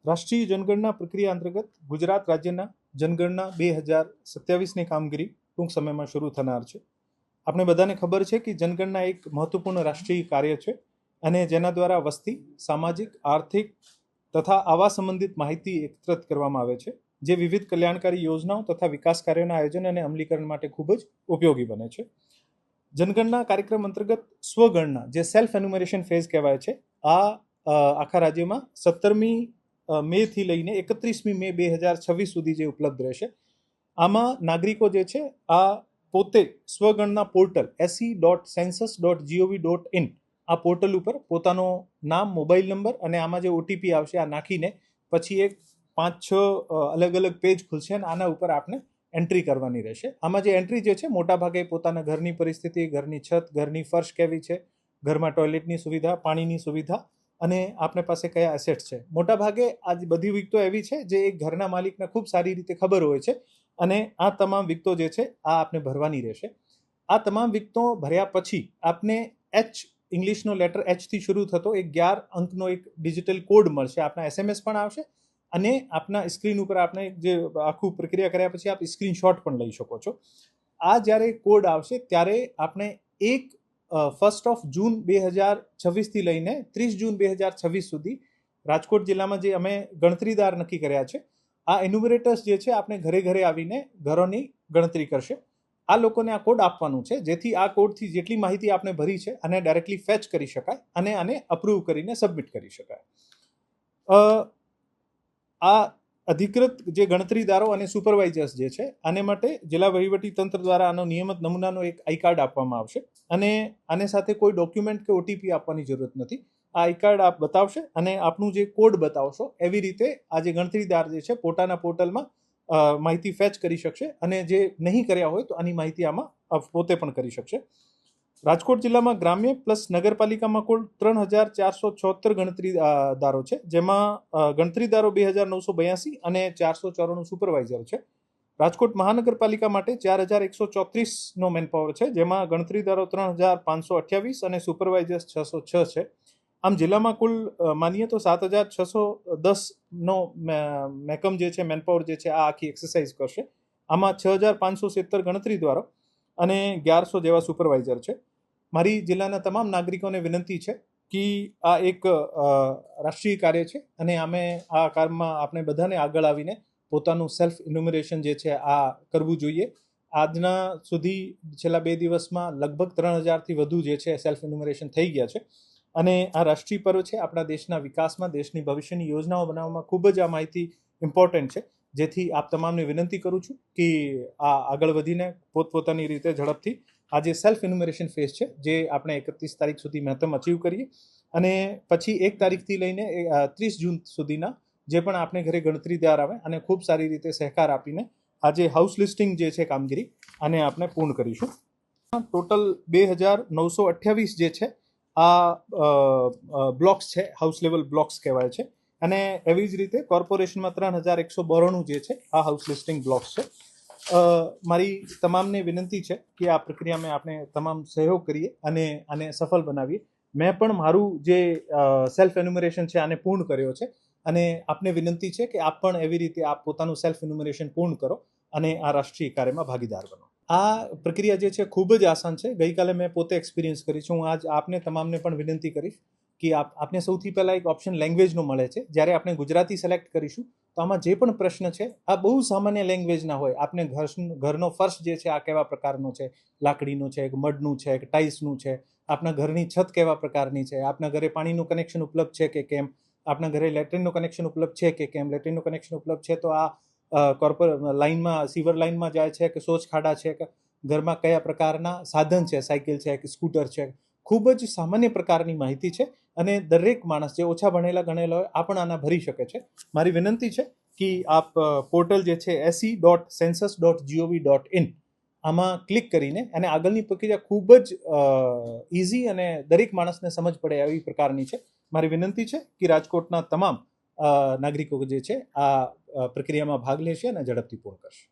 રાષ્ટ્રીય જનગણના પ્રક્રિયા અંતર્ગત ગુજરાત રાજ્યના જનગણના 2027ની કામગીરી ટૂંક સમયમાં શરૂ થનાર છે. આપણે બધાને ખબર છે કે જનગણના એક મહત્વપૂર્ણ રાષ્ટ્રીય કાર્ય છે અને જેના દ્વારા વસ્તી, સામાજિક, આર્થિક તથા આવાસ સંબંધિત માહિતી એકત્રિત કરવામાં આવે છે, જે વિવિધ કલ્યાણકારી યોજનાઓ તથા વિકાસ કાર્યોના આયોજન અને અમલીકરણ માટે ખૂબ જ ઉપયોગી બને છે. જનગણના કાર્યક્રમ અંતર્ગત સ્વગણના, જે સેલ્ફ એન્યુમરેશન ફેઝ કહેવાય છે, આ આખા રાજ્યમાં 17મી મે થી લઈને 31મી મે 2026 સુધી જે ઉપલબ્ધ રહેશે. આમાં નાગરિકો જે છે આ પોતે સ્વગણના પોર્ટલ se.census.gov.in આ પોર્ટલ ઉપર પોતાનો નામ, મોબાઈલ નંબર અને આમાં જે ઓટીપી આવશે આ નાખીને પછી એક 5-6 અલગ અલગ પેજ ખુલશે અને આના ઉપર આપણે એન્ટ્રી કરવાની રહેશે. આમાં જે એન્ટ્રી જે છે મોટાભાગે પોતાના ઘરની પરિસ્થિતિ, ઘરની છત, ઘરની ફર્શ કેવી છે, ઘરમાં ટોયલેટની સુવિધા, પાણીની સુવિધા અને આપણી પાસે કયા એસેટ્સ છે. મોટાભાગે આ બધી વિગતો એવી છે જે એક ઘરના માલિકને ખૂબ સારી રીતે ખબર હોય છે અને આ તમામ વિગતો જે છે આ આપણે ભરવાની રહેશે. આ તમામ વિગતો ભર્યા પછી આપને ઇંગ્લિશનો લેટર એચ થી શરૂ થતો એક 11 અંકનો એક ડિજિટલ કોડ મળશે. આપના એસએમએસ પણ આવશે અને આપના સ્ક્રીન ઉપર આપણે જે આખું પ્રક્રિયા કર્યા પછી આપ સ્ક્રીનશોટ પણ લઈ શકો છો. આ જ્યારે કોડ આવશે ત્યારે આપણે 1 જૂન 2026 થી લઈને 30 જૂન 2026 સુધી રાજકોટ જિલ્લામાં જે અમે ગણતરીદાર નક્કી કર્યા છે આ એન્યુમરેટર્સ જે છે આપણે ઘરે ઘરે આવીને ઘરોની ગણતરી કરશે. આ લોકોને આ કોડ આપવાનું છે જેથી આ કોડથી જેટલી માહિતી આપણે ભરી છે આને ડાયરેક્ટલી ફેચ કરી શકાય અને આને અપ્રૂવ કરીને સબમિટ કરી શકાય. આ અધિકૃત જે ગણતરીદારો અને સુપરવાઇઝર્સ જે છે આને માટે જિલ્લા વહીવટી તંત્ર દ્વારા આનો નિયમિત નમૂનાનો એક આઈ કાર્ડ આપવામાં આવશે અને આને સાથે કોઈ ડોક્યુમેન્ટ કે ઓટીપી આપવાની જરૂરત નથી. આ આઈ કાર્ડ આપ બતાવશે અને આપનું જે કોડ બતાવશો એવી રીતે આ જે ગણતરીદાર જે છે પોતાના પોર્ટલમાં માહિતી ફેચ કરી શકશે અને જે નહીં કર્યા હોય તો આની માહિતી આમાં પોતે પણ કરી શકશે. રાજકોટ જિલ્લામાં ગ્રામ્ય પ્લસ નગરપાલિકામાં કુલ 3476 ગણતરીદારો છે, જેમાં ગણતરીદારો 2982 અને 494 સુપરવાઇઝર છે. રાજકોટ મહાનગરપાલિકા માટે 4134નો મેનપાવર છે, જેમાં ગણતરીદારો 3528 અને સુપરવાઇઝર્સ 606 છે. આમ જિલ્લામાં કુલ માનીએ તો 7610નો મેકમ જે છે, મેનપાવર જે છે આ આખી એક્સરસાઇઝ કરશે. આમાં 6570 ગણતરીદારો અને 1100 જેવા સુપરવાઇઝર છે. મારી જિલ્લાના તમામ નાગરિકોને વિનંતી છે કે આ એક રાષ્ટ્રીય કાર્ય છે અને અમે આ કામમાં આપણે બધાને આગળ આવીને પોતાનું સેલ્ફ ઇન્યુમરેશન જે છે આ કરવું જોઈએ. આજના સુધી છેલ્લા 2 દિવસમાં લગભગ 3000થી વધુ જે છે સેલ્ફ ઇન્યુમરેશન થઈ ગયા છે અને આ રાષ્ટ્રીય પર્વ છે. આપણા દેશના વિકાસમાં, દેશની ભવિષ્યની યોજનાઓ બનાવવામાં ખૂબ જ આ માહિતી ઇમ્પોર્ટન્ટ છે, જેથી આપ તમામને વિનંતી કરું છું કે આ આગળ વધીને પોતપોતાની રીતે ઝડપથી આ જે સેલ્ફ ઇન્યુમરેશન ફેઝ છે જે આપણે 31 તારીખ સુધી મહત્તમ અચીવ કરીએ અને પછી 1 તારીખથી લઈને 30 જૂન સુધીના જે પણ આપણે ઘરે ગણતરીદાર આવે અને ખૂબ સારી રીતે સહકાર આપીને આ જે હાઉસ લિસ્ટિંગ જે છે કામગીરી આને આપણે પૂર્ણ કરીશું. ટોટલ 2928 જે છે આ બ્લોક્સ છે, હાઉસ લેવલ બ્લોક્સ કહેવાય છે અને એવી જ રીતે કોર્પોરેશનમાં 3192 જે છે આ હાઉસ લિસ્ટિંગ બ્લોક્સ છે. મારી તમામને વિનંતી છે કે આ પ્રક્રિયામાં આપણે તમામ સહયોગ કરીએ અને આને સફળ બનાવીએ. મેં પણ મારું જે સેલ્ફ એન્યુમરેશન છે આને પૂર્ણ કર્યો છે અને આપને વિનંતી છે કે આપ પણ એવી રીતે આપ પોતાનું સેલ્ફ એન્યુમરેશન પૂર્ણ કરો અને આ રાષ્ટ્રીય કાર્યમાં ભાગીદાર બનો. આ પ્રક્રિયા જે છે ખૂબ જ આસાન છે. ગઈકાલે મેં પોતે એક્સપિરિયન્સ કરી છે. હું આજ આપને તમામને પણ વિનંતી કરીશ કે આપને સૌથી પહેલાં એક ઓપ્શન લેંગ્વેજનો મળે છે. જ્યારે આપણે ગુજરાતી સિલેક્ટ કરીશું તો આમાં જે પણ પ્રશ્ન છે આ બહુ સામાન્ય લેંગ્વેજના હોય. આપને ઘરનો ફર્શ જે છે આ કેવા પ્રકારનો છે, લાકડીનો છે કે મડનું છે કે ટાઇલ્સનું છે, આપના ઘરની છત કેવા પ્રકારની છે, આપના ઘરે પાણીનું કનેક્શન ઉપલબ્ધ છે કે કેમ, આપના ઘરે લેટ્રિનનું કનેક્શન ઉપલબ્ધ છે કે કેમ. લેટ્રિનનું કનેક્શન ઉપલબ્ધ છે તો આ લાઇનમાં, સીવર લાઇનમાં જાય છે કે શૌચ ખાડા છે કે ઘરમાં કયા પ્રકારના સાધન છે, સાયકલ છે કે સ્કૂટર છે. ખૂબ જ સામાન્ય પ્રકારની માહિતી છે અને દરેક માણસ જે ઓછા ભણેલા ગણેલા હોય આ પણ આના ભરી શકે છે. મારી વિનંતી છે કે આપ પોર્ટલ જે છે se.census.gov.in આમાં ક્લિક કરીને અને આગળની પ્રક્રિયા ખૂબ જ ઇઝી અને દરેક માણસને સમજ પડે એવી પ્રકારની છે. મારી વિનંતી છે કે રાજકોટના તમામ નાગરિકો જે છે આ પ્રક્રિયામાં ભાગ લેશે અને ઝડપથી પૂર્ણ કરશે.